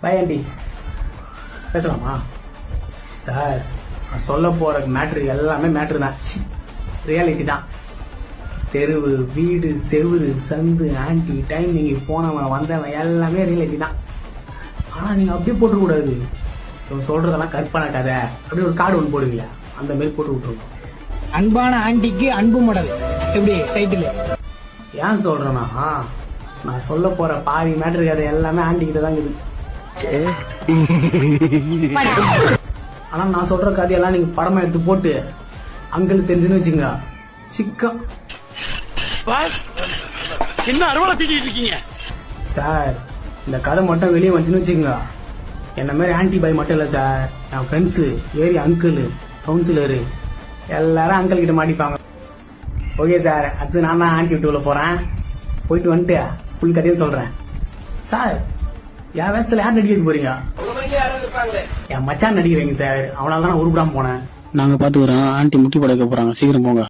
By aunty. பேசலாமா sir? நான் சொல்ல போற மேட்ரு எல்லாமே மேட்ரு தான், ரியாலிட்டி தான். தெருவு, வீடு, செவுரு, சந்து, ஆன்டி, டைமிங், போனவன் வந்தவன் எல்லாமே ரியாலிட்டி தான். ஆனா நீங்க அப்படியே போட்டுக்கூடாது. சொல்றதெல்லாம் கற்பனை கதை அப்படியே ஒரு கார்டு ஒன்று போடுவீங்க, அந்த மாதிரி போட்டு விட்டுருவோம். அன்பான ஆண்டிக்கு அன்பு மடல் எப்படி டைட்டில்? ஏன் சொல்றேன்னா, நான் சொல்ல போற பாதி மேட்ரு கதை எல்லாமே ஆண்டி கிட்ட தான் இருக்குது. ஆனா நான் சொல்ற கதையெல்லாம் நீங்க படமா எடுத்து போட்டு அங்களுக்கு தெரிஞ்சுன்னு வச்சுங்க, சிக்கம். என்ன அறுவடை தீக்கிட்டு இருக்கீங்க சார்? இந்த கதை மட்டும் வெளியே வந்துச்சுன்னு வச்சுக்கோங்க, என்ன மாதிரி ஆன்டி பாய் மட்டும் இல்ல சார், என் ஃப்ரெண்ட்ஸு, ஏரியா அங்கிள், கவுன்சிலரு எல்லாரும் அங்கிள் கிட்ட மாட்டிப்பாங்க. ஓகே சார், அடுத்து நான் தான் ஆன்டி விட்டு போறேன். போயிட்டு வந்துட்டு ஃபுல் கதையும் சொல்றேன். சார், என் வேஷத்துல யார் நடிக்க போறீங்க? என் மச்சான் நடிக்கிறீங்க சார், அவனால தான் நான் உருப்படாம போனேன். நாங்க பாத்துக்கிறோம். ஆண்டி முட்டி படைக்க போறாங்க, சீக்கிரம் போங்க.